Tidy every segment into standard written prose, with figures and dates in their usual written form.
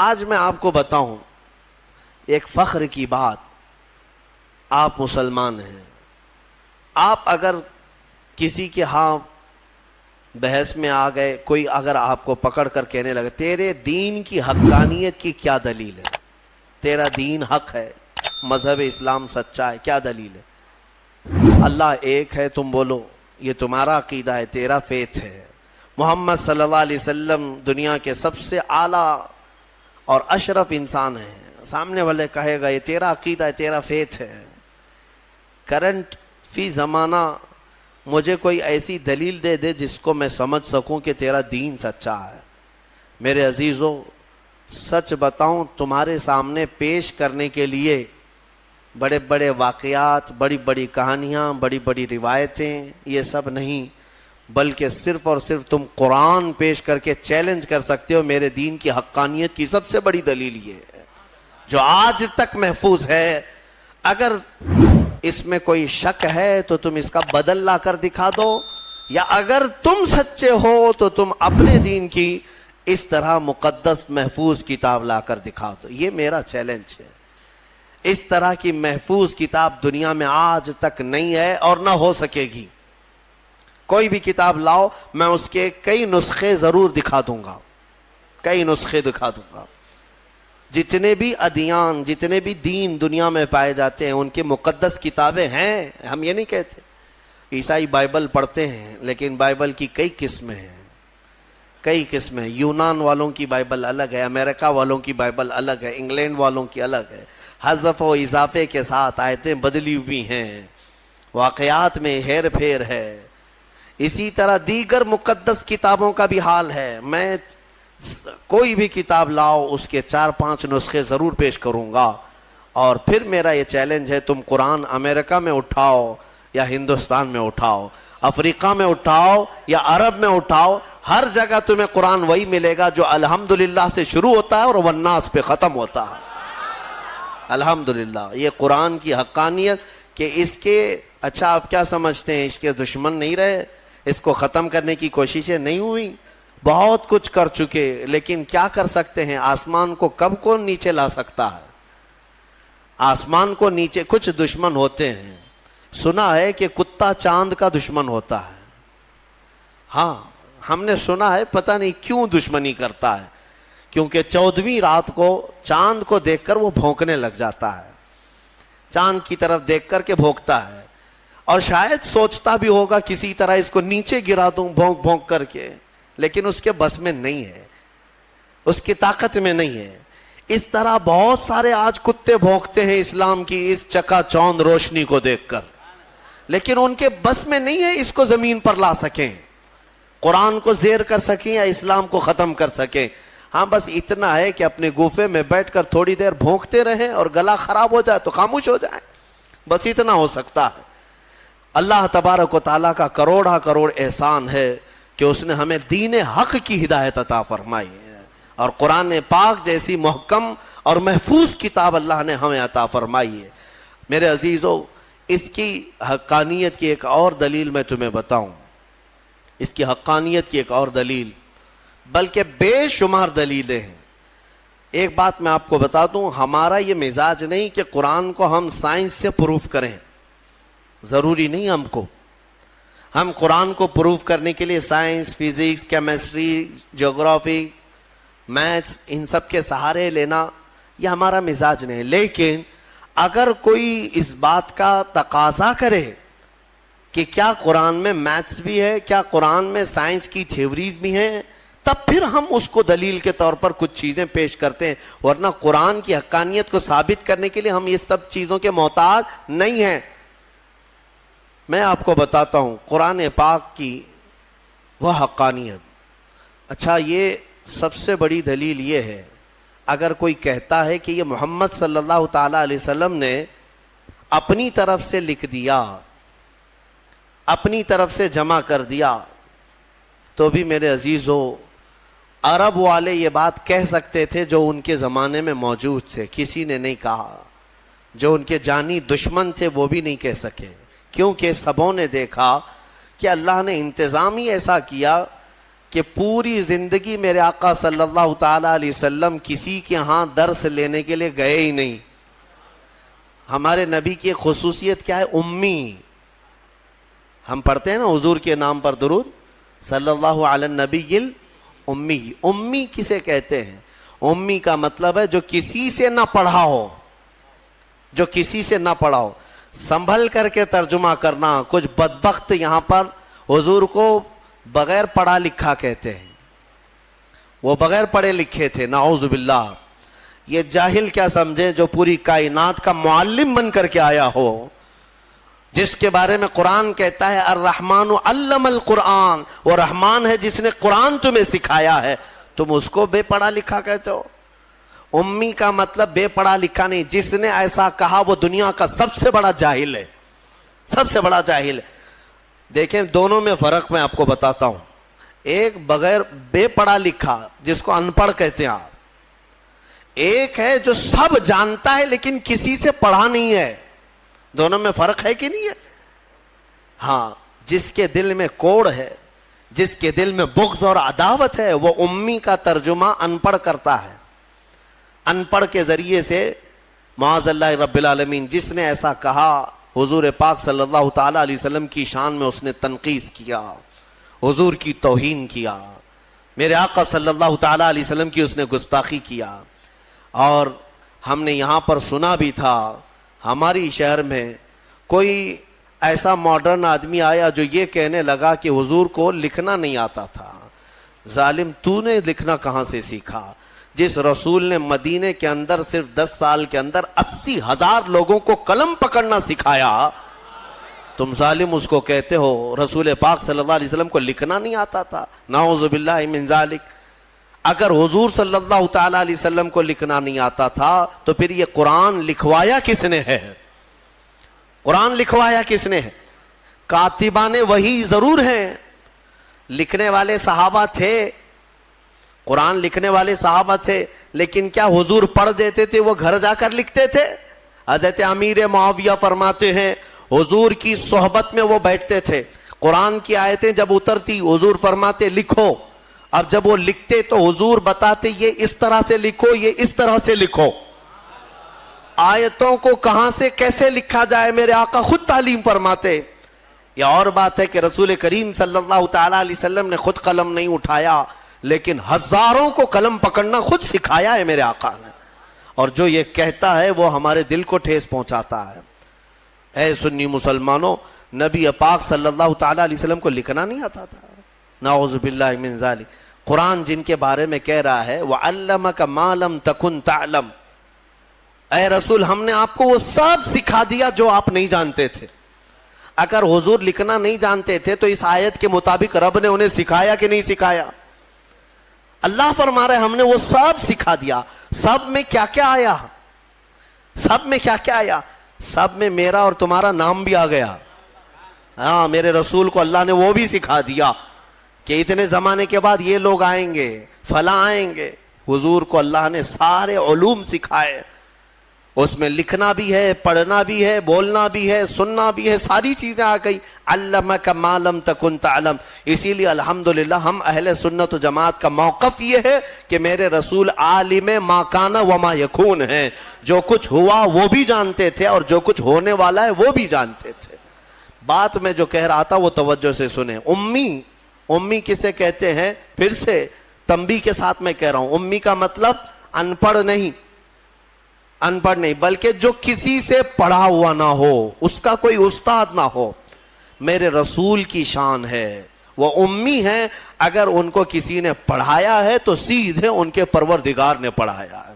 آج میں آپ کو بتاؤں ایک فخر کی بات. آپ مسلمان ہیں. آپ اگر کسی کے ہاں بحث میں آ گئے, کوئی اگر آپ کو پکڑ کر کہنے لگے تیرے دین کی حقانیت کی کیا دلیل ہے, تیرا دین حق ہے, مذہب اسلام سچا ہے, کیا دلیل ہے؟ اللہ ایک ہے تم بولو, یہ تمہارا عقیدہ ہے, تیرا فیتھ ہے. محمد صلی اللہ علیہ وسلم دنیا کے سب سے اعلیٰ اور اشرف انسان ہیں. سامنے والے کہے گا یہ تیرا عقیدہ ہے, تیرا فیتھ ہے. کرنٹ فی زمانہ مجھے کوئی ایسی دلیل دے دے جس کو میں سمجھ سکوں کہ تیرا دین سچا ہے. میرے عزیزو, سچ بتاؤں تمہارے سامنے پیش کرنے کے لیے بڑے بڑے واقعات, بڑی بڑی کہانیاں, بڑی بڑی روایتیں, یہ سب نہیں, بلکہ صرف اور صرف تم قرآن پیش کر کے چیلنج کر سکتے ہو. میرے دین کی حقانیت کی سب سے بڑی دلیل یہ ہے جو آج تک محفوظ ہے. اگر اس میں کوئی شک ہے تو تم اس کا بدل لا کر دکھا دو, یا اگر تم سچے ہو تو تم اپنے دین کی اس طرح مقدس محفوظ کتاب لا کر دکھا دو. یہ میرا چیلنج ہے. اس طرح کی محفوظ کتاب دنیا میں آج تک نہیں ہے اور نہ ہو سکے گی. کوئی بھی کتاب لاؤ, میں اس کے کئی نسخے ضرور دکھا دوں گا, کئی نسخے دکھا دوں گا. جتنے بھی ادیان, جتنے بھی دین دنیا میں پائے جاتے ہیں ان کی مقدس کتابیں ہیں. ہم یہ نہیں کہتے. عیسائی بائبل پڑھتے ہیں لیکن بائبل کی کئی قسمیں ہیں, کئی قسمیں. یونان والوں کی بائبل الگ ہے, امریکہ والوں کی بائبل الگ ہے, انگلینڈ والوں کی الگ ہے. حذف و اضافے کے ساتھ آیتیں بدلی ہوئی ہیں, واقعات میں ہیر پھیر ہے. اسی طرح دیگر مقدس کتابوں کا بھی حال ہے. میں کوئی بھی کتاب لاؤ اس کے 4-5 نسخے ضرور پیش کروں گا. اور پھر میرا یہ چیلنج ہے, تم قرآن امریکہ میں اٹھاؤ یا ہندوستان میں اٹھاؤ, افریقہ میں اٹھاؤ یا عرب میں اٹھاؤ, ہر جگہ تمہیں قرآن وہی ملے گا جو الحمدللہ سے شروع ہوتا ہے اور والناس پہ ختم ہوتا ہے. الحمدللہ. یہ قرآن کی حقانیت کہ اس کے, اچھا آپ کیا سمجھتے ہیں, اس کے دشمن نہیں رہے, اس کو ختم کرنے کی کوششیں نہیں ہوئی؟ بہت کچھ کر چکے, لیکن کیا کر سکتے ہیں؟ آسمان کو کب کون نیچے لا سکتا ہے؟ آسمان کو نیچے کچھ دشمن ہوتے ہیں. سنا ہے کہ کتا چاند کا دشمن ہوتا ہے. ہاں ہم نے سنا ہے, پتہ نہیں کیوں دشمنی کرتا ہے, کیونکہ 14ویں رات کو چاند کو دیکھ کر وہ بھونکنے لگ جاتا ہے, چاند کی طرف دیکھ کر کے بھونکتا ہے, اور شاید سوچتا بھی ہوگا کسی طرح اس کو نیچے گرا دوں بھونک بھونک کر کے, لیکن اس کے بس میں نہیں ہے, اس کی طاقت میں نہیں ہے. اس طرح بہت سارے آج کتے بھونکتے ہیں اسلام کی اس چکا چوند روشنی کو دیکھ کر, لیکن ان کے بس میں نہیں ہے اس کو زمین پر لا سکیں, قرآن کو زیر کر سکیں یا اسلام کو ختم کر سکیں. ہاں بس اتنا ہے کہ اپنے گوفے میں بیٹھ کر تھوڑی دیر بھونکتے رہیں, اور گلا خراب ہو جائے تو خاموش ہو جائیں, بس اتنا ہو سکتا ہے. اللہ تبارک و تعالیٰ کا کروڑا کروڑ احسان ہے کہ اس نے ہمیں دین حق کی ہدایت عطا فرمائی ہے, اور قرآن پاک جیسی محکم اور محفوظ کتاب اللہ نے ہمیں عطا فرمائی ہے. میرے عزیزو, اس کی حقانیت کی ایک اور دلیل میں تمہیں بتاؤں, اس کی حقانیت کی ایک اور دلیل, بلکہ بے شمار دلیلیں ہیں. ایک بات میں آپ کو بتا دوں, ہمارا یہ مزاج نہیں کہ قرآن کو ہم سائنس سے پروف کریں, ضروری نہیں ہم کو. ہم قرآن کو پروف کرنے کے لیے سائنس, فزکس, کیمسٹری, جغرافی, میتھس, ان سب کے سہارے لینا یہ ہمارا مزاج نہیں. لیکن اگر کوئی اس بات کا تقاضا کرے کہ کیا قرآن میں میتھس بھی ہے, کیا قرآن میں سائنس کی تھیوریز بھی ہیں, تب پھر ہم اس کو دلیل کے طور پر کچھ چیزیں پیش کرتے ہیں, ورنہ قرآن کی حقانیت کو ثابت کرنے کے لیے ہم یہ سب چیزوں کے محتاج نہیں ہیں. میں آپ کو بتاتا ہوں قرآن پاک کی وہ حقانیت. اچھا, یہ سب سے بڑی دلیل یہ ہے, اگر کوئی کہتا ہے کہ یہ محمد صلی اللہ تعالیٰ علیہ وسلم نے اپنی طرف سے لکھ دیا, اپنی طرف سے جمع کر دیا, تو بھی میرے عزیزو, عرب والے یہ بات کہہ سکتے تھے جو ان کے زمانے میں موجود تھے, کسی نے نہیں کہا. جو ان کے جانی دشمن تھے وہ بھی نہیں کہہ سکے, کیونکہ سبوں نے دیکھا کہ اللہ نے انتظام ہی ایسا کیا کہ پوری زندگی میرے آقا صلی اللہ تعالی علیہ وسلم کسی کے ہاں درس لینے کے لیے گئے ہی نہیں. ہمارے نبی کی خصوصیت کیا ہے؟ امی. ہم پڑھتے ہیں نا حضور کے نام پر درود، صلی اللہ علی النبی الامی. امی کسے کہتے ہیں؟ امی کا مطلب ہے جو کسی سے نہ پڑھا ہو، جو کسی سے نہ پڑھا ہو. سنبھل کر کے ترجمہ کرنا. کچھ بدبخت یہاں پر حضور کو بغیر پڑھا لکھا کہتے ہیں. وہ بغیر پڑھے لکھے تھے، نعوذ باللہ. یہ جاہل کیا سمجھے جو پوری کائنات کا معلم بن کر کے آیا ہو، جس کے بارے میں قرآن کہتا ہے الرحمن علم القرآن، وہ رحمان ہے جس نے قرآن تمہیں سکھایا ہے، تم اس کو بے پڑھا لکھا کہتے ہو. امی کا مطلب بے پڑھا لکھا نہیں. جس نے ایسا کہا وہ دنیا کا سب سے بڑا جاہل ہے، سب سے بڑا جاہل ہے. دیکھیں دونوں میں فرق میں آپ کو بتاتا ہوں. ایک بغیر بے پڑھا لکھا جس کو ان پڑھ کہتے ہیں آپ، ایک ہے جو سب جانتا ہے لیکن کسی سے پڑھا نہیں ہے. دونوں میں فرق ہے کہ نہیں ہے؟ ہاں. جس کے دل میں کوڑ ہے، جس کے دل میں بغض اور عداوت ہے، وہ امی کا ترجمہ ان پڑھ کرتا ہے. ان پڑھ کے ذریعے سے معاذ اللہ رب العالمین. جس نے ایسا کہا حضور پاک صلی اللہ تعالی علیہ وسلم کی شان میں اس نے تنقیص کیا، حضور کی توہین کیا، میرے آقا صلی اللہ تعالی علیہ وسلم کی اس نے گستاخی کیا. اور ہم نے یہاں پر سنا بھی تھا، ہماری شہر میں کوئی ایسا ماڈرن آدمی آیا جو یہ کہنے لگا کہ حضور کو لکھنا نہیں آتا تھا. ظالم، تو نے لکھنا کہاں سے سیکھا؟ جس رسول نے مدینے کے اندر صرف 10 سال کے اندر 80,000 لوگوں کو قلم پکڑنا سکھایا، تم ظالم اس کو کہتے ہو رسول پاک صلی اللہ علیہ وسلم کو لکھنا نہیں آتا تھا. نعوذ باللہ من ذالک. اگر حضور صلی اللہ تعالی علیہ وسلم کو لکھنا نہیں آتا تھا تو پھر یہ قرآن لکھوایا کس نے ہے؟ قرآن لکھوایا کس نے ہے؟ کاتبان وحی ضرور ہیں، لکھنے والے صحابہ تھے، قرآن لکھنے والے صحابہ تھے، لیکن کیا حضور پڑھ دیتے تھے وہ گھر جا کر لکھتے تھے؟ حضرت امیر معاویہ فرماتے ہیں حضور کی صحبت میں وہ بیٹھتے تھے، قرآن کی آیتیں جب اترتی حضور فرماتے لکھو. اب جب وہ لکھتے تو حضور بتاتے یہ اس طرح سے لکھو، یہ اس طرح سے لکھو. آیتوں کو کہاں سے کیسے لکھا جائے میرے آقا خود تعلیم فرماتے. یہ اور بات ہے کہ رسول کریم صلی اللہ تعالی علیہ وسلم نے خود قلم نہیں اٹھایا، لیکن ہزاروں کو قلم پکڑنا خود سکھایا ہے میرے آقا نے. اور جو یہ کہتا ہے وہ ہمارے دل کو ٹھیس پہنچاتا ہے. اے سنی مسلمانوں، نبی پاک صلی اللہ تعالی علیہ وسلم کو لکھنا نہیں آتا تھا. نعوذ باللہ من ذالک. قرآن جن کے بارے میں کہہ رہا ہے وَعَلَّمَكَ مَا لَمْ تَكُنْ تَعْلَمْ، اے رسول ہم نے آپ کو وہ سب سکھا دیا جو آپ نہیں جانتے تھے. اگر حضور لکھنا نہیں جانتے تھے تو اس آیت کے مطابق رب نے انہیں سکھایا کہ نہیں سکھایا؟ اللہ فرما رہے ہم نے وہ سب سکھا دیا. سب میں کیا کیا آیا؟ سب میں کیا کیا آیا؟ سب میں میرا اور تمہارا نام بھی آ گیا. ہاں، میرے رسول کو اللہ نے وہ بھی سکھا دیا کہ اتنے زمانے کے بعد یہ لوگ آئیں گے، فلاں آئیں گے. حضور کو اللہ نے سارے علوم سکھائے. اس میں لکھنا بھی ہے، پڑھنا بھی ہے، بولنا بھی ہے، سننا بھی ہے، ساری چیزیں آ گئی. علمک ما لم تکن تعلم. اسی لیے الحمدللہ ہم اہل سنت و جماعت کا موقف یہ ہے کہ میرے رسول عالم ما کان و ما یکون ہیں. جو کچھ ہوا وہ بھی جانتے تھے اور جو کچھ ہونے والا ہے وہ بھی جانتے تھے. بات میں جو کہہ رہا تھا وہ توجہ سے سنیں. امی کسے کہتے ہیں؟ پھر سے تنبیہ کے ساتھ میں کہہ رہا ہوں، امی کا مطلب ان پڑھ نہیں، بلکہ جو کسی سے پڑھا ہوا نہ ہو، اس کا کوئی استاد نہ ہو. میرے رسول کی شان ہے وہ امی ہیں. اگر ان کو کسی نے پڑھایا ہے تو سیدھے ان کے پروردگار نے پڑھایا ہے.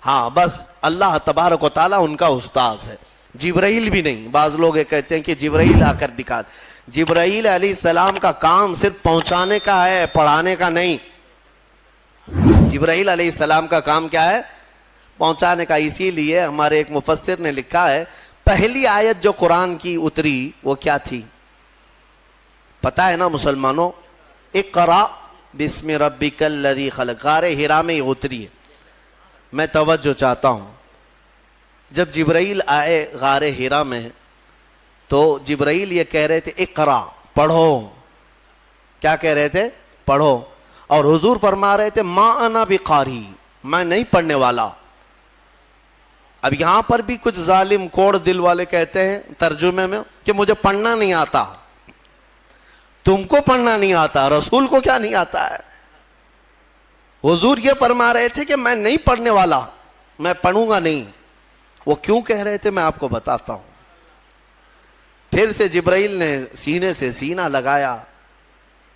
ہاں بس اللہ تبارک و تعالیٰ ان کا استاد ہے، جبرائیل بھی نہیں. بعض لوگ یہ کہتے ہیں کہ جبرائیل آ کر دکھا. جبرائیل علیہ السلام کا کام صرف پہنچانے کا ہے، پڑھانے کا نہیں. جبرائیل علیہ السلام کا کام کیا ہے؟ پہنچانے کا. اسی لیے ہمارے ایک مفسر نے لکھا ہے پہلی آیت جو قرآن کی اتری وہ کیا تھی پتا ہے نا مسلمانوں؟ اقرا بسم ربک الذی خلق. غار حرا میں یہ اتری ہے. میں توجہ چاہتا ہوں، جب جبرائیل آئے غار حرا میں تو جبرائیل یہ کہہ رہے تھے اقرا، پڑھو. کیا کہہ رہے تھے؟ پڑھو. اور حضور فرما رہے تھے ما انا بقاری, میں نہیں پڑھنے والا. اب یہاں پر بھی کچھ ظالم کوڑ دل والے کہتے ہیں ترجمے میں کہ مجھے پڑھنا نہیں آتا. تم کو پڑھنا نہیں آتا, رسول کو کیا نہیں آتا ہے؟ حضور یہ فرما رہے تھے کہ میں نہیں پڑھنے والا, میں پڑھوں گا نہیں. وہ کیوں کہہ رہے تھے میں آپ کو بتاتا ہوں. پھر سے جبرائیل نے سینے سے سینہ لگایا,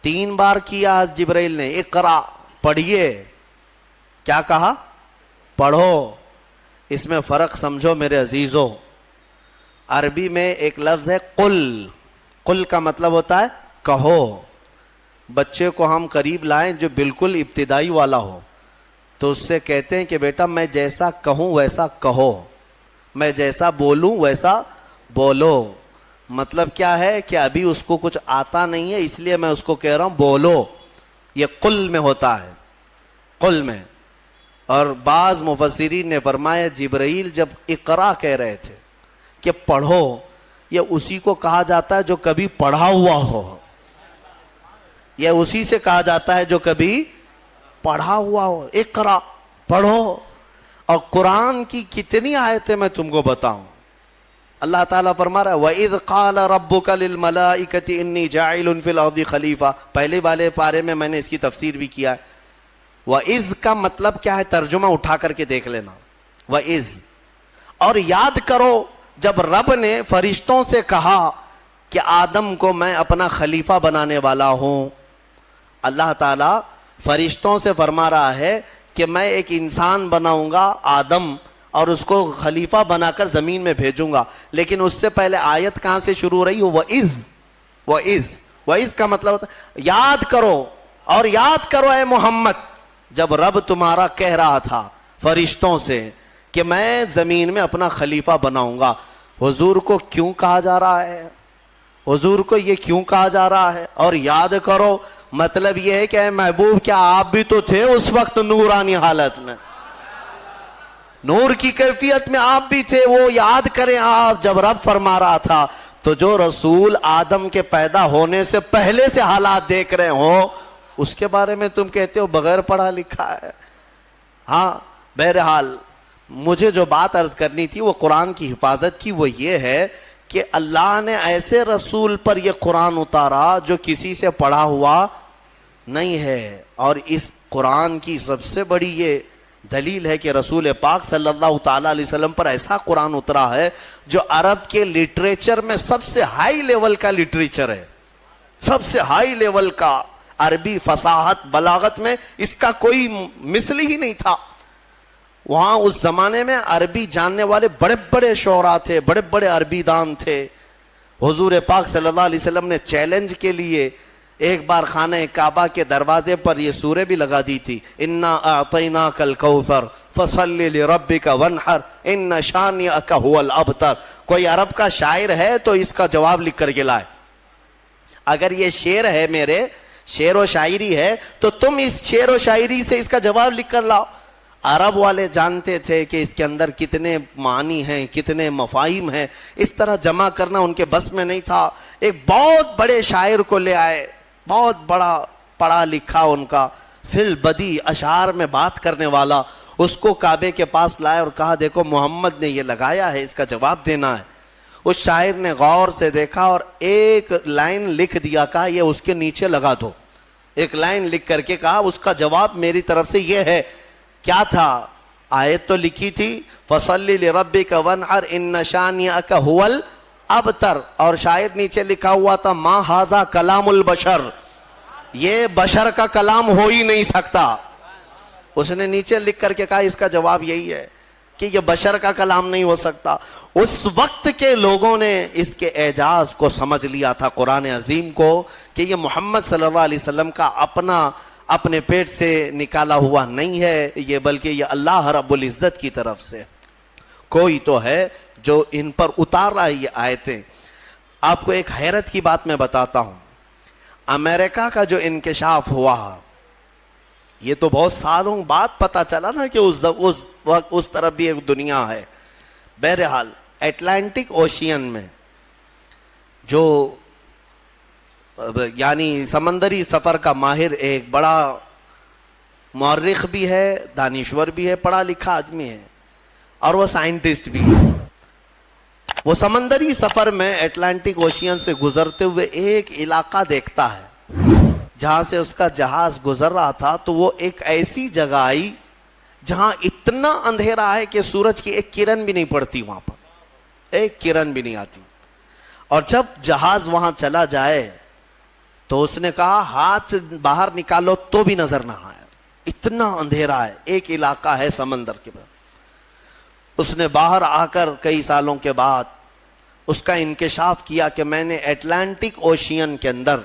3 بار کیا جبرائیل نے, اقرا پڑھیے. کیا کہا؟ پڑھو. اس میں فرق سمجھو میرے عزیزوں. عربی میں ایک لفظ ہے قل. قل کا مطلب ہوتا ہے کہو. بچے کو ہم قریب لائیں جو بالکل ابتدائی والا ہو تو اس سے کہتے ہیں کہ بیٹا میں جیسا کہوں ویسا کہو, میں جیسا بولوں ویسا بولو. مطلب کیا ہے کہ ابھی اس کو کچھ آتا نہیں ہے اس لیے میں اس کو کہہ رہا ہوں بولو. یہ قل میں ہوتا ہے, قل میں. اور بعض مفسرین نے فرمایا جبرائیل جب اقرا کہہ رہے تھے کہ پڑھو, یہ اسی کو کہا جاتا ہے جو کبھی پڑھا ہوا ہو. یہ اسی سے کہا جاتا ہے جو کبھی پڑھا ہوا ہو. اقرا پڑھو. اور قرآن کی کتنی آیتیں میں تم کو بتاؤں. اللہ تعالیٰ فرما رہا ہے وَإِذْ قَالَ رَبُّكَ لِلْمَلَائِكَةِ إِنِّي جَاعِلٌ فِي الْأَرْضِ خَلِيفَةً. پہلے والے پارے میں میں نے اس کی تفسیر بھی کیا ہے. وَإِذْ کا مطلب کیا ہے ترجمہ اٹھا کر کے دیکھ لینا. وَإِذْ, اور یاد کرو جب رب نے فرشتوں سے کہا کہ آدم کو میں اپنا خلیفہ بنانے والا ہوں. اللہ تعالیٰ فرشتوں سے فرما رہا ہے کہ میں ایک انسان بناؤں گا آدم اور اس کو خلیفہ بنا کر زمین میں بھیجوں گا. لیکن اس سے پہلے آیت کہاں سے شروع ہو رہی ہو؟ وَإِذْ. وَإِذْ, وَإِذْ کا مطلب ہوتا ہے یاد کرو. اور یاد کرو اے محمد جب رب تمہارا کہہ رہا تھا فرشتوں سے کہ میں زمین میں اپنا خلیفہ بناؤں گا. حضور کو کیوں کہا جا رہا ہے؟ حضور کو یہ کیوں کہا جا رہا ہے؟ اور یاد کرو مطلب یہ ہے کہ اے محبوب کیا آپ بھی تو تھے اس وقت نورانی حالت میں, نور کی کیفیت میں آپ بھی تھے. وہ یاد کریں آپ جب رب فرما رہا تھا تو جو رسول آدم کے پیدا ہونے سے پہلے سے حالات دیکھ رہے ہوں اس کے بارے میں تم کہتے ہو بغیر پڑھا لکھا ہے. ہاں بہرحال مجھے جو بات عرض کرنی تھی وہ قرآن کی حفاظت کی, وہ یہ ہے کہ اللہ نے ایسے رسول پر یہ قرآن اتارا جو کسی سے پڑھا ہوا نہیں ہے. اور اس قرآن کی سب سے بڑی یہ دلیل ہے کہ رسول پاک صلی اللہ تعالی علیہ وسلم پر ایسا قرآن اترا ہے جو عرب کے لٹریچر میں سب سے ہائی لیول کا لٹریچر ہے, سب سے ہائی لیول کا. عربی فصاحت بلاغت میں اس کا کوئی مثل ہی نہیں تھا. وہاں اس زمانے میں عربی جاننے والے بڑے بڑے شعراء تھے, بڑے بڑے عربی دان تھے. حضور پاک صلی اللہ علیہ وسلم نے چیلنج کے لیے ایک بار خانہ کعبہ کے دروازے پر یہ سورہ بھی لگا دی تھی, انا اعطیناک الکوثر فصل لربک وانحر ان شانئک هو الابتر. کوئی عرب کا شاعر ہے تو اس کا جواب لکھ کر کے لائے. اگر یہ شعر ہے میرے, شعر و شاعری ہے, تو تم اس شعر و شاعری سے اس کا جواب لکھ کر لاؤ. عرب والے جانتے تھے کہ اس کے اندر کتنے معنی ہیں, کتنے مفاہیم ہیں, اس طرح جمع کرنا ان کے بس میں نہیں تھا. ایک بہت بڑے شاعر کو لے آئے, بہت بڑا پڑھا لکھا ان کا فی البدی اشعار میں بات کرنے والا, اس کو کعبے کے پاس لائے اور کہا دیکھو محمد نے یہ لگایا ہے, اس کا جواب دینا ہے. اس شاعر نے غور سے دیکھا اور ایک لائن لکھ دیا, کہا یہ اس کے نیچے لگا دو. ایک لائن لکھ کر کے کہا اس کا جواب میری طرف سے یہ ہے. کیا تھا؟ آیت تو لکھی تھی فصلی لربک وانحر ان شانئک هو الابتر, اور شاعر نیچے لکھا ہوا تھا ما ھذا کلام البشر, یہ بشر کا کلام ہو ہی نہیں سکتا. اس نے نیچے لکھ کر کے کہا اس کا جواب یہی ہے کہ یہ بشر کا کلام نہیں ہو سکتا. اس وقت کے لوگوں نے اس کے اعجاز کو سمجھ لیا تھا قرآن عظیم کو کہ یہ محمد صلی اللہ علیہ وسلم کا اپنے پیٹ سے نکالا ہوا نہیں ہے, یہ بلکہ یہ اللہ رب العزت کی طرف سے کوئی تو ہے جو ان پر اتار رہا ہے یہ آیتیں. آپ کو ایک حیرت کی بات میں بتاتا ہوں. امریکہ کا جو انکشاف ہوا یہ تو بہت سالوں بعد پتا چلا نا کہ اس طرف بھی ایک دنیا ہے. بہرحال اٹلانٹک اوشین میں جو یعنی سمندری سفر کا ماہر ایک بڑا مورخ بھی ہے، دانشور بھی ہے، پڑھا لکھا آدمی ہے، اور وہ سائنٹسٹ بھی ہے۔ وہ سمندری سفر میں اٹلانٹک اوشین سے گزرتے ہوئے ایک علاقہ دیکھتا ہے جہاں سے اس کا جہاز گزر رہا تھا، تو وہ ایک ایسی جگہ آئی جہاں اتنا اندھیرا ہے کہ سورج کی ایک کرن بھی نہیں پڑتی، وہاں پر ایک کرن بھی نہیں آتی۔ اور جب جہاز وہاں چلا جائے تو اس نے کہا ہاتھ باہر نکالو تو بھی نظر نہ آئے، اتنا اندھیرا ہے، ایک علاقہ ہے سمندر کے بعد۔ اس نے باہر آ کر کئی سالوں کے بعد اس کا انکشاف کیا کہ میں نے اٹلانٹک اوشین کے اندر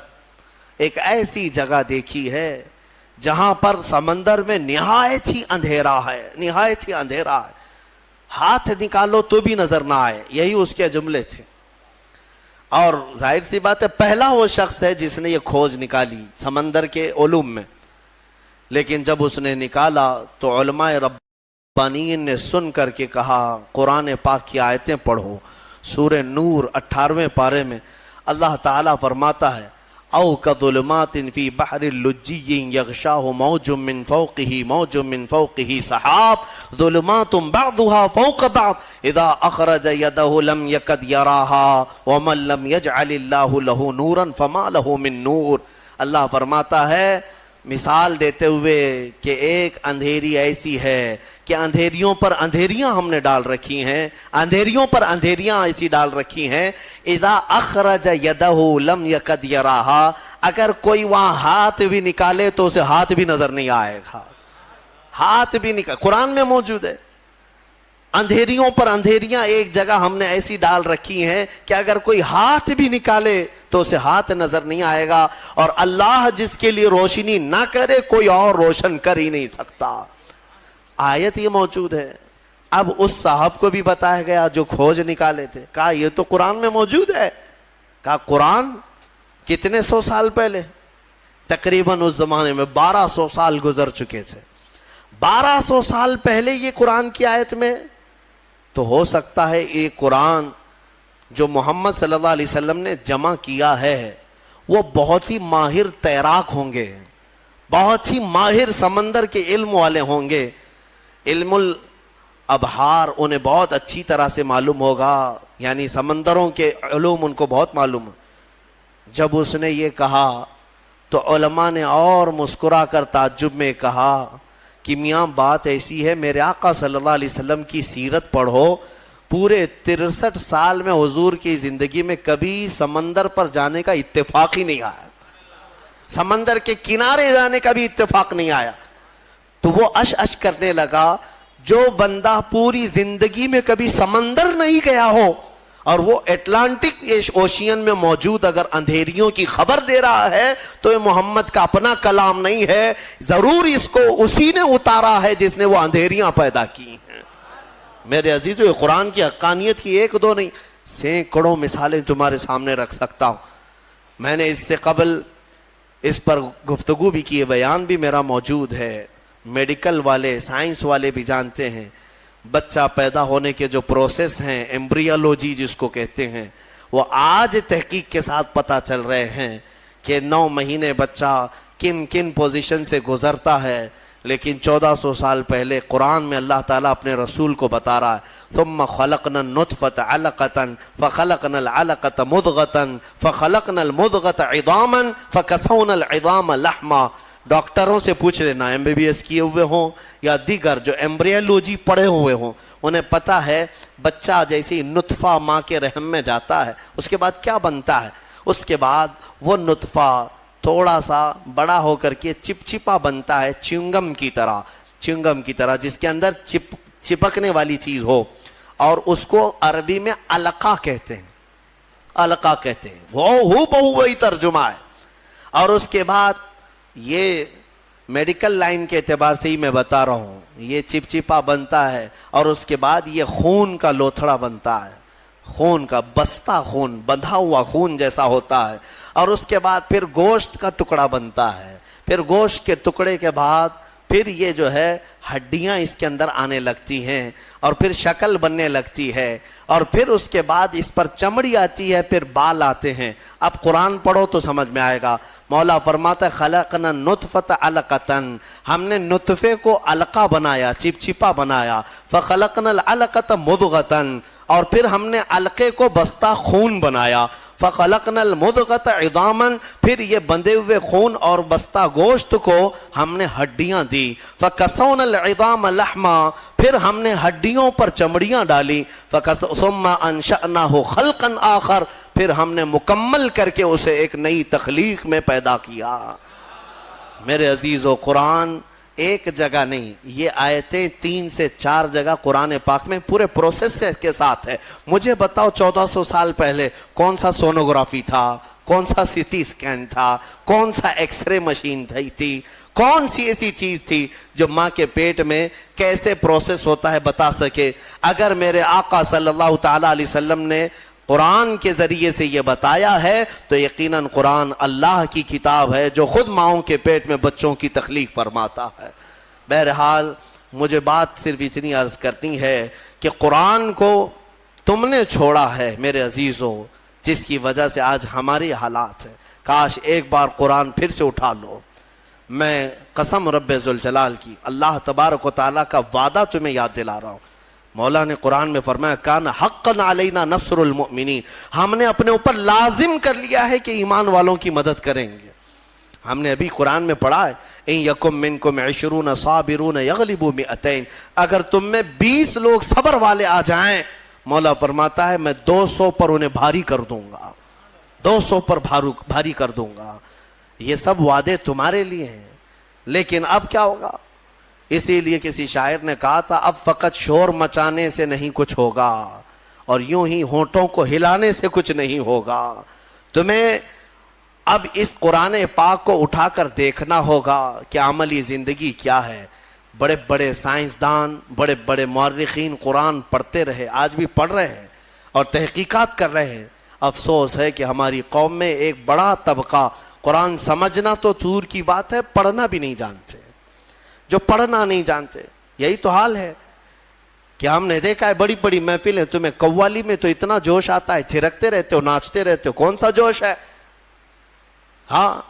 ایک ایسی جگہ دیکھی ہے جہاں پر سمندر میں نہایت ہی اندھیرا ہے، نہایت ہی اندھیرا ہے، ہاتھ نکالو تو بھی نظر نہ آئے۔ یہی اس کے جملے تھے۔ اور ظاہر سی بات ہے پہلا وہ شخص ہے جس نے یہ کھوج نکالی سمندر کے علوم میں، لیکن جب اس نے نکالا تو علماء ربانیین نے سن کر کے کہا قرآن پاک کی آیتیں پڑھو۔ سورہ نور 18ویں پارے میں اللہ تعالیٰ فرماتا ہے او کظلمات فی بحر لجی یغشاہ موج من فوقہ موج من فوقہ سحاب ظلمات بعضها فوق بعض اذا اخرج یدہ لم یکد یراہا ومن لم یجعل اللہ لہ نورا فما لہ من نور۔ اللہ فرماتا ہے مثال دیتے ہوئے کہ ایک اندھیری ایسی ہے کہ اندھیریوں پر اندھیریاں ہم نے ڈال رکھی ہیں، اندھیریوں پر اندھیریاں ایسی ڈال رکھی ہیں اذا اخرج یدہ لم یکد یراہا، اگر کوئی وہاں ہاتھ بھی نکالے تو اسے ہاتھ بھی نظر نہیں آئے گا، ہاتھ بھی نکال، قرآن میں موجود ہے۔ اندھیریوں پر اندھیریاں ایک جگہ ہم نے ایسی ڈال رکھی ہیں کہ اگر کوئی ہاتھ بھی نکالے تو اسے ہاتھ نظر نہیں آئے گا، اور اللہ جس کے لیے روشنی نہ کرے کوئی اور روشن کر ہی نہیں سکتا۔ آیت یہ موجود ہے۔ اب اس صاحب کو بھی بتایا گیا جو کھوج نکالے تھے، کہا یہ تو قرآن میں موجود ہے۔ کہا قرآن کتنے سو سال پہلے؟ تقریباً اس زمانے میں 1200 سال گزر چکے تھے۔ 1200 سال پہلے یہ قرآن کی آیت میں، تو ہو سکتا ہے یہ قرآن جو محمد صلی اللہ علیہ وسلم نے جمع کیا ہے وہ بہت ہی ماہر تیراک ہوں گے، بہت ہی ماہر سمندر کے علم والے ہوں گے، علم الابحار انہیں بہت اچھی طرح سے معلوم ہوگا، یعنی سمندروں کے علوم ان کو بہت معلوم ہے۔ جب اس نے یہ کہا تو علماء نے اور مسکرا کر تعجب میں کہا کہ میاں بات ایسی ہے، میرے آقا صلی اللہ علیہ وسلم کی سیرت پڑھو، پورے 63 سال میں حضور کی زندگی میں کبھی سمندر پر جانے کا اتفاق ہی نہیں آیا، سمندر کے کنارے جانے کا بھی اتفاق نہیں آیا۔ تو وہ اش اش کرنے لگا، جو بندہ پوری زندگی میں کبھی سمندر نہیں گیا ہو اور وہ اٹلانٹک اوشین میں موجود اگر اندھیریوں کی خبر دے رہا ہے تو یہ محمد کا اپنا کلام نہیں ہے، ضرور اس کو اسی نے اتارا ہے جس نے وہ اندھیریاں پیدا کی ہیں۔ میرے عزیزو، یہ قرآن کی حقانیت کی ایک دو نہیں سینکڑوں مثالیں تمہارے سامنے رکھ سکتا ہوں۔ میں نے اس سے قبل اس پر گفتگو بھی کی ہے، بیان بھی میرا موجود ہے۔ میڈیکل والے، سائنس والے بھی جانتے ہیں بچہ پیدا ہونے کے جو پروسیس ہیں، ایمبریولوجی جس کو کہتے ہیں، وہ آج تحقیق کے ساتھ پتہ چل رہے ہیں کہ 9 مہینے بچہ کن کن پوزیشن سے گزرتا ہے، لیکن 1400 سال پہلے قرآن میں اللہ تعالیٰ اپنے رسول کو بتا رہا ہے ثم خلقنا النطفة علقة فخلقنا العلقة مضغة فخلقنا المضغة عظاما فكسونا العظام لحما۔ ڈاکٹروں سے پوچھ لینا، MBBS کیے ہوئے ہوں یا دیگر جو ایمبریولوجی پڑھے ہوئے ہوں، انہیں پتہ ہے بچہ جیسے ہی نطفہ ماں کے رحم میں جاتا ہے اس کے بعد کیا بنتا ہے، اس کے بعد وہ نطفہ تھوڑا سا بڑا ہو کر کے چپچپا بنتا ہے، چنگم کی طرح جس کے اندر چپکنے والی چیز ہو، اور اس کو عربی میں علقہ کہتے ہیں، علقہ کہتے ہیں، وہ بہو وہی ترجمہ ہے۔ اور اس کے بعد یہ میڈیکل لائن کے اعتبار سے ہی میں بتا رہا ہوں، یہ چپچپا بنتا ہے اور اس کے بعد یہ خون کا لوتھڑا بنتا ہے، خون کا بستہ، خون بندھا ہوا خون جیسا ہوتا ہے، اور اس کے بعد پھر گوشت کا ٹکڑا بنتا ہے، پھر گوشت کے ٹکڑے کے بعد پھر یہ جو ہے ہڈیاں اس کے اندر آنے لگتی ہیں اور پھر شکل بننے لگتی ہے اور پھر اس کے بعد اس پر چمڑی آتی ہے, پھر بال آتے ہیں. اب قرآن پڑھو تو سمجھ میں آئے گا. مولا فرماتا ہے خلقنا النطفۃ علقۃ, ہم نے نطفے کو علقہ بنایا, چپچپا بنایا. فخلقنا العلقۃ مضغۃ, اور پھر ہم نے علقے کو بستہ خون بنایا. فخلقنا المضغۃ عظاما, پھر یہ بندھے ہوئے خون اور بستہ گوشت کو ہم نے ہڈیاں دی. فکسونا العظام لحما, پھر ہم نے ہڈیوں پر چمڑیاں ڈالی. ثم انشأناہ خلقا آخر, پھر ہم نے مکمل کر کے اسے ایک نئی تخلیق میں پیدا کیا. میرے عزیزو, قرآن ایک جگہ نہیں, یہ آیتیں 3 سے 4 جگہ قرآن پاک میں پورے پروسیس کے ساتھ ہے. مجھے بتاؤ 1400 سال پہلے کون سا سونوگرافی تھا, کون سا سٹی اسکین تھا, کون سا ایکس رے مشین تھی, کون سی ایسی چیز تھی جو ماں کے پیٹ میں کیسے پروسیس ہوتا ہے بتا سکے. اگر میرے آقا صلی اللہ تعالی علیہ وسلم نے قرآن کے ذریعے سے یہ بتایا ہے تو یقیناً قرآن اللہ کی کتاب ہے جو خود ماؤں کے پیٹ میں بچوں کی تخلیق فرماتا ہے. بہرحال مجھے بات صرف اتنی عرض کرنی ہے کہ قرآن کو تم نے چھوڑا ہے میرے عزیزوں, جس کی وجہ سے آج ہمارے حالات ہیں. کاش ایک بار قرآن پھر سے اٹھا لو. میں قسم رب ذوالجلال کی, اللہ تبارک و تعالیٰ کا وعدہ تمہیں یاد دلا رہا ہوں. مولا نے قرآن میں فرمایا کان حقا علینا نصر المؤمنین, ہم نے اپنے اوپر لازم کر لیا ہے کہ ایمان والوں کی مدد کریں گے. ہم نے ابھی قرآن میں پڑھا ہے ان یکم منکم 20 صابرون یغلبوا 200, اگر تم میں 20 لوگ صبر والے آ جائیں, مولا فرماتا ہے میں 200 پر انہیں بھاری کر دوں گا, 200 پر بھاری کر دوں گا. یہ سب وعدے تمہارے لیے ہیں, لیکن اب کیا ہوگا؟ اسی لیے کسی شاعر نے کہا تھا اب فقط شور مچانے سے نہیں کچھ ہوگا اور یوں ہی ہونٹوں کو ہلانے سے کچھ نہیں ہوگا. تمہیں اب اس قرآن پاک کو اٹھا کر دیکھنا ہوگا کہ عملی زندگی کیا ہے. بڑے بڑے سائنسدان, بڑے بڑے مورخین قرآن پڑھتے رہے, آج بھی پڑھ رہے ہیں اور تحقیقات کر رہے ہیں. افسوس ہے کہ ہماری قوم میں ایک بڑا طبقہ قرآن سمجھنا تو دور کی بات ہے, پڑھنا بھی نہیں جانتے. جو پڑھنا نہیں جانتے, یہی تو حال ہے کہ ہم نے دیکھا ہے بڑی بڑی محفلیں, تمہیں قوالی میں تو اتنا جوش آتا ہے, تھرکتے رہتے ہو, ناچتے رہتے ہو, کون سا جوش ہے؟ ہاں,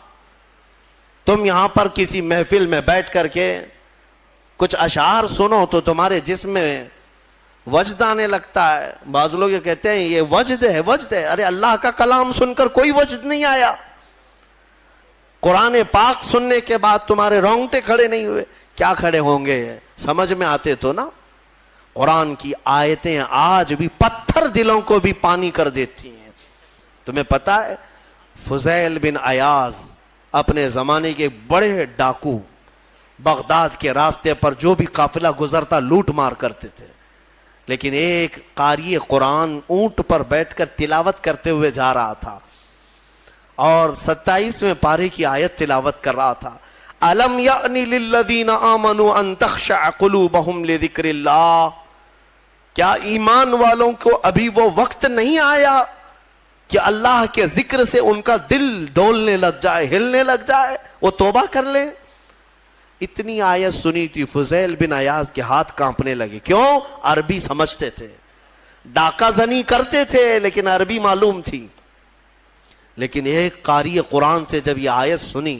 تم یہاں پر کسی محفل میں بیٹھ کر کے کچھ اشعار سنو تو تمہارے جسم میں وجد آنے لگتا ہے. بعض لوگ یہ کہتے ہیں یہ وجد ہے, وجد ہے. ارے اللہ کا کلام سن کر کوئی وجد نہیں آیا. قرآن پاک سننے کے بعد تمہارے رونگٹے کھڑے نہیں ہوئے, کیا کھڑے ہوں گے؟ سمجھ میں آتے تو نا. قرآن کی آیتیں آج بھی پتھر دلوں کو بھی پانی کر دیتی ہیں. تمہیں پتا ہے فضیل بن عیاض اپنے زمانے کے بڑے ڈاکو, بغداد کے راستے پر جو بھی قافلہ گزرتا لوٹ مار کرتے تھے, لیکن ایک قاری قرآن اونٹ پر بیٹھ کر تلاوت کرتے ہوئے جا رہا تھا اور 27ویں پارے کی آیت تلاوت کر رہا تھا. الم یأنی للذین آمنوا ان تخشع قلوبہم لذکر اللہ, کیا ایمان والوں کو ابھی وہ وقت نہیں آیا کہ اللہ کے ذکر سے ان کا دل ڈولنے لگ جائے, ہلنے لگ جائے, وہ توبہ کر لیں؟ اتنی آیت سنی تھی, فضیل بن عیاض کے ہاتھ کانپنے لگے. کیوں؟ عربی سمجھتے تھے, ڈاکہ زنی کرتے تھے لیکن عربی معلوم تھی. لیکن ایک قاری قرآن سے جب یہ آیت سنی,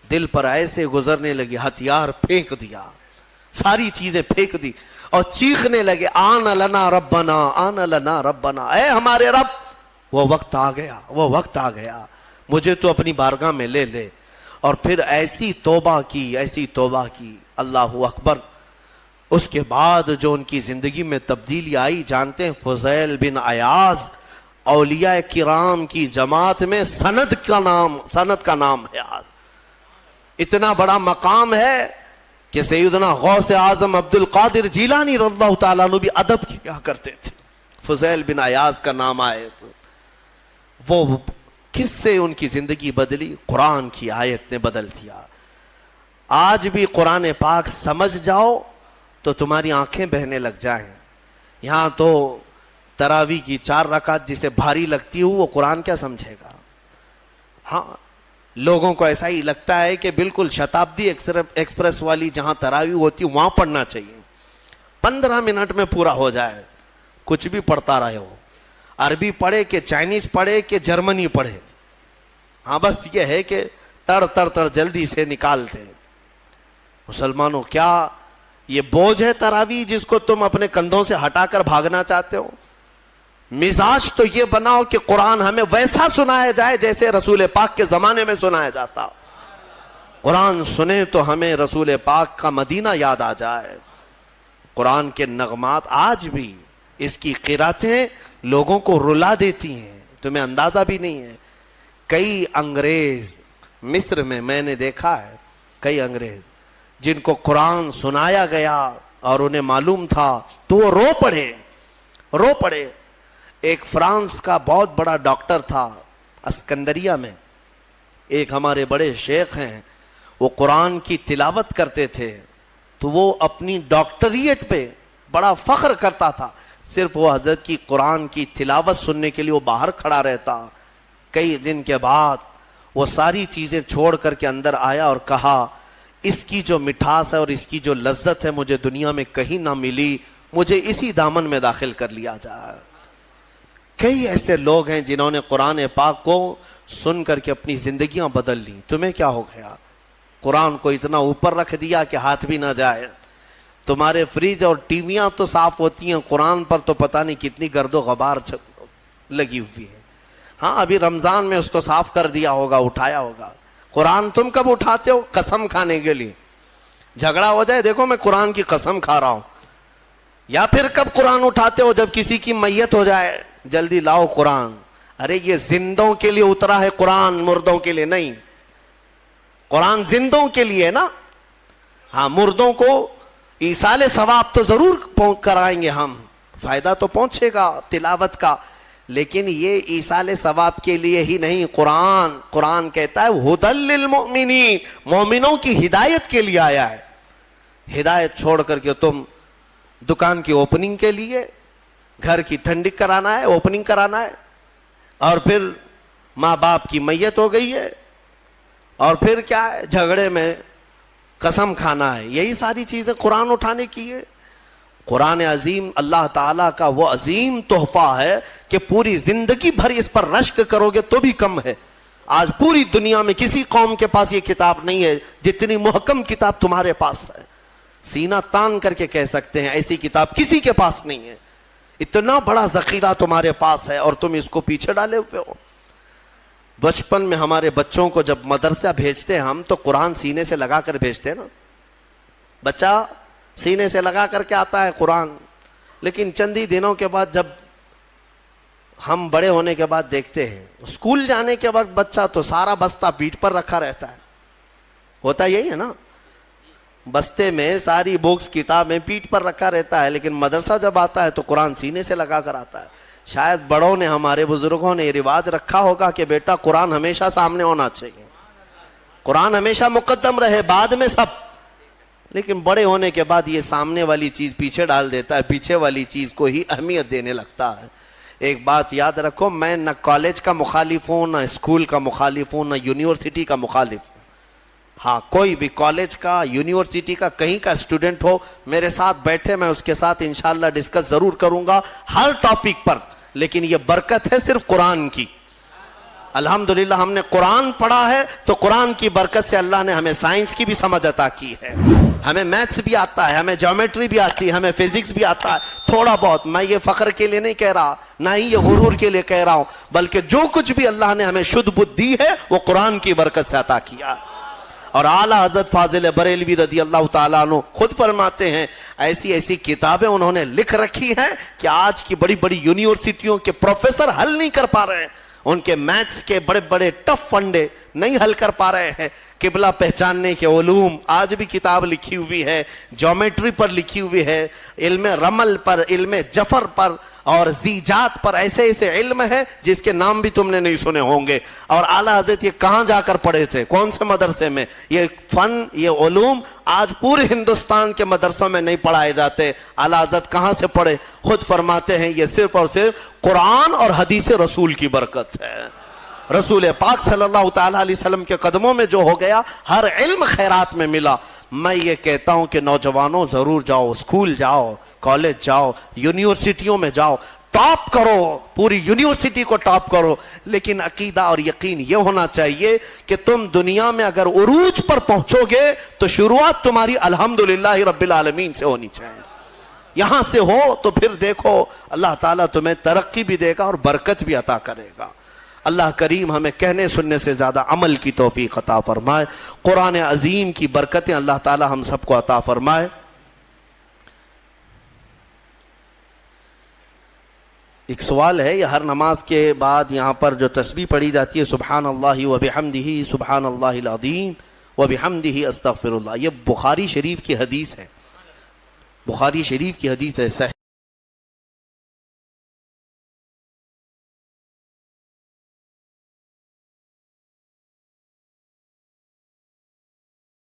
دل پر ایسے گزرنے لگی, ہتھیار پھینک دیا, ساری چیزیں پھینک دی اور چیخنے لگے آن لنا ربنا, آن لنا ربنا, اے ہمارے رب وہ وقت آ گیا, وہ وقت آ گیا, مجھے تو اپنی بارگاہ میں لے لے. اور پھر ایسی توبہ کی, ایسی توبہ کی, اللہ اکبر. اس کے بعد جو ان کی زندگی میں تبدیلی آئی جانتے ہیں؟ فضیل بن عیاض اولیاء کرام کی جماعت میں سند کا نام ہے. آج اتنا بڑا مقام ہے کہ سیدنا غوث اعظم عبد القادر جیلانی رضی اللہ تعالیٰ عنہ بھی ادب کیا کرتے تھے. فضیل بن عیاض کا نام آئے تو وہ کس سے ان کی زندگی بدلی؟ قرآن کی آیت نے بدل دیا. آج بھی قرآن پاک سمجھ جاؤ تو تمہاری آنکھیں بہنے لگ جائیں. یہاں تو تراویح کی 4 رکعت جسے بھاری لگتی ہو وہ قرآن کیا سمجھے گا؟ ہاں, لوگوں کو ایسا ہی لگتا ہے کہ بالکل شتابدی ایکسپریس والی جہاں تراویح ہوتی وہاں پڑھنا چاہیے, 15 منٹ میں پورا ہو جائے, کچھ بھی پڑھتا رہے ہو, عربی پڑھے کہ چائنیز پڑھے کہ جرمنی پڑھے, ہاں بس یہ ہے کہ تڑ تڑ تڑ جلدی سے نکالتے. مسلمانوں کیا یہ بوجھ ہے تراویح جس کو تم اپنے کندھوں سے ہٹا کر بھاگنا چاہتے ہو؟ مزاج تو یہ بناؤ کہ قرآن ہمیں ویسا سنایا جائے جیسے رسول پاک کے زمانے میں سنایا جاتا. قرآن سنیں تو ہمیں رسول پاک کا مدینہ یاد آ جائے. قرآن کے نغمات آج بھی اس کی قراتیں لوگوں کو رلا دیتی ہیں, تمہیں اندازہ بھی نہیں ہے. کئی انگریز مصر میں نے دیکھا ہے, کئی انگریز جن کو قرآن سنایا گیا اور انہیں معلوم تھا تو وہ رو پڑے. ایک فرانس کا بہت بڑا ڈاکٹر تھا اسکندریہ میں, ایک ہمارے بڑے شیخ ہیں, وہ قرآن کی تلاوت کرتے تھے تو وہ اپنی ڈاکٹریٹ پہ بڑا فخر کرتا تھا. صرف وہ حضرت کی قرآن کی تلاوت سننے کے لیے وہ باہر کھڑا رہتا. کئی دن کے بعد وہ ساری چیزیں چھوڑ کر کے اندر آیا اور کہا اس کی جو مٹھاس ہے اور اس کی جو لذت ہے مجھے دنیا میں کہیں نہ ملی, مجھے اسی دامن میں داخل کر لیا جائے. کئی ایسے لوگ ہیں جنہوں نے قرآن پاک کو سن کر کے اپنی زندگیاں بدل لی. تمہیں کیا ہو گیا؟ قرآن کو اتنا اوپر رکھ دیا کہ ہاتھ بھی نہ جائے. تمہارے فریج اور ٹی ویاں تو صاف ہوتی ہیں, قرآن پر تو پتہ نہیں کتنی گرد و غبار لگی ہوئی ہے. ہاں ابھی رمضان میں اس کو صاف کر دیا ہوگا, اٹھایا ہوگا. قرآن تم کب اٹھاتے ہو؟ قسم کھانے کے لیے. جھگڑا ہو جائے دیکھو میں قرآن کی قسم کھا رہا ہوں. یا پھر کب قرآن اٹھاتے ہو؟ جب کسی کی میت ہو جائے, جلدی لاؤ قرآن. ارے یہ زندوں کے لیے اترا ہے قرآن, مردوں کے لیے نہیں. قرآن زندوں کے لیے ہے نا. ہاں مردوں کو ایصال ثواب تو ضرور کرائیں گے ہم, فائدہ تو پہنچے گا تلاوت کا, لیکن یہ ایصال ثواب کے لیے ہی نہیں. قرآن کہتا ہے ھدی للمؤمنین, مومنوں کی ہدایت کے لیے آیا ہے. ہدایت چھوڑ کر کے تم دکان کی اوپننگ کے لیے, گھر کی ٹھنڈک کرانا ہے, اوپننگ کرانا ہے, اور پھر ماں باپ کی میت ہو گئی ہے, اور پھر کیا ہے جھگڑے میں قسم کھانا ہے. یہی ساری چیزیں قرآن اٹھانے کی ہے. قرآن عظیم اللہ تعالیٰ کا وہ عظیم تحفہ ہے کہ پوری زندگی بھر اس پر رشک کرو گے تو بھی کم ہے. آج پوری دنیا میں کسی قوم کے پاس یہ کتاب نہیں ہے جتنی محکم کتاب تمہارے پاس ہے. سینہ تان کر کے کہہ سکتے ہیں ایسی کتاب کسی کے پاس نہیں ہے. اتنا بڑا ذخیرہ تمہارے پاس ہے اور تم اس کو پیچھے ڈالے ہوئے ہو. بچپن میں ہمارے بچوں کو جب مدرسہ بھیجتے ہیں ہم تو قرآن سینے سے لگا کر بھیجتے ہیں نا. بچہ سینے سے لگا کر کے آتا ہے قرآن, لیکن چند ہی دنوں کے بعد جب ہم بڑے ہونے کے بعد دیکھتے ہیں اسکول جانے کے وقت بچہ تو سارا بستہ پیٹھ پر رکھا رہتا ہے. ہوتا یہی ہے نا, بستے میں ساری بکس کتابیں پیٹھ پر رکھا رہتا ہے, لیکن مدرسہ جب آتا ہے تو قرآن سینے سے لگا کر آتا ہے. شاید بڑوں نے, ہمارے بزرگوں نے یہ رواج رکھا ہوگا کہ بیٹا قرآن ہمیشہ سامنے ہونا چاہیے, قرآن ہمیشہ مقدم رہے, بعد میں سب. لیکن بڑے ہونے کے بعد یہ سامنے والی چیز پیچھے ڈال دیتا ہے, پیچھے والی چیز کو ہی اہمیت دینے لگتا ہے. ایک بات یاد رکھو, میں نہ کالج کا مخالف ہوں, نہ اسکول کا مخالف ہوں, نہ یونیورسٹی کا مخالف ہوں. ہاں کوئی بھی کالج کا, یونیورسٹی کا, کہیں کا اسٹوڈنٹ ہو میرے ساتھ بیٹھے, میں اس کے ساتھ انشاءاللہ ڈسکس ضرور کروں گا ہر ٹاپک پر. لیکن یہ برکت ہے صرف قرآن کی. الحمدللہ ہم نے قرآن پڑھا ہے تو قرآن کی برکت سے اللہ نے ہمیں سائنس کی بھی سمجھ عطا کی ہے, ہمیں میتھس بھی آتا ہے, ہمیں جیومیٹری بھی آتی ہے, ہمیں فزکس بھی آتا ہے تھوڑا بہت. میں یہ فخر کے لیے نہیں کہہ رہا, نہ ہی یہ غرور کے لیے کہہ رہا ہوں, بلکہ جو کچھ بھی اللہ نے ہمیں شدھ بدھ دی ہے وہ قرآن کی برکت سے عطا کیا. اور اعلیٰ حضرت فاضل بریلوی رضی اللہ تعالیٰ عنہ خود فرماتے ہیں ایسی ایسی کتابیں انہوں نے لکھ رکھی ہیں کہ آج کی بڑی بڑی یونیورسٹیوں کے پروفیسر حل نہیں کر پا رہے ہیں. ان کے میتھس کے بڑے بڑے ٹف فنڈے نہیں حل کر پا رہے ہیں. قبلہ پہچاننے کے علوم آج بھی کتاب لکھی ہوئی ہے, جیومیٹری پر لکھی ہوئی ہے, علم رمل پر, علم جفر پر اور زیجات پر, ایسے ایسے علم ہے جس کے نام بھی تم نے نہیں سنے ہوں گے. اور اعلیٰ حضرت یہ کہاں جا کر پڑھے تھے, کون سے مدرسے میں؟ یہ فن, یہ علوم آج پورے ہندوستان کے مدرسوں میں نہیں پڑھائے جاتے. اعلیٰ حضرت کہاں سے پڑھے؟ خود فرماتے ہیں یہ صرف اور صرف قرآن اور حدیث رسول کی برکت ہے. رسول پاک صلی اللہ تعالیٰ علیہ وسلم کے قدموں میں جو ہو گیا، ہر علم خیرات میں ملا۔ میں یہ کہتا ہوں کہ نوجوانوں ضرور جاؤ، اسکول جاؤ، کالج جاؤ، یونیورسٹیوں میں جاؤ، ٹاپ کرو، پوری یونیورسٹی کو ٹاپ کرو، لیکن عقیدہ اور یقین یہ ہونا چاہیے کہ تم دنیا میں اگر عروج پر پہنچو گے تو شروعات تمہاری الحمدللہ رب العالمین سے ہونی چاہیے۔ یہاں سے ہو تو پھر دیکھو اللہ تعالیٰ تمہیں ترقی بھی دے گا اور برکت بھی عطا کرے گا۔ اللہ کریم ہمیں کہنے سننے سے زیادہ عمل کی توفیق عطا فرمائے۔ قرآن عظیم کی برکتیں اللہ تعالیٰ ہم سب کو عطا فرمائے۔ ایک سوال ہے، یہ ہر نماز کے بعد یہاں پر جو تسبیح پڑھی جاتی ہے سبحان اللہ وبحمدہ سبحان اللہ العظیم وبحمدہ استغفر اللہ، یہ بخاری شریف کی حدیث ہے، بخاری شریف کی حدیث ہے، صحیح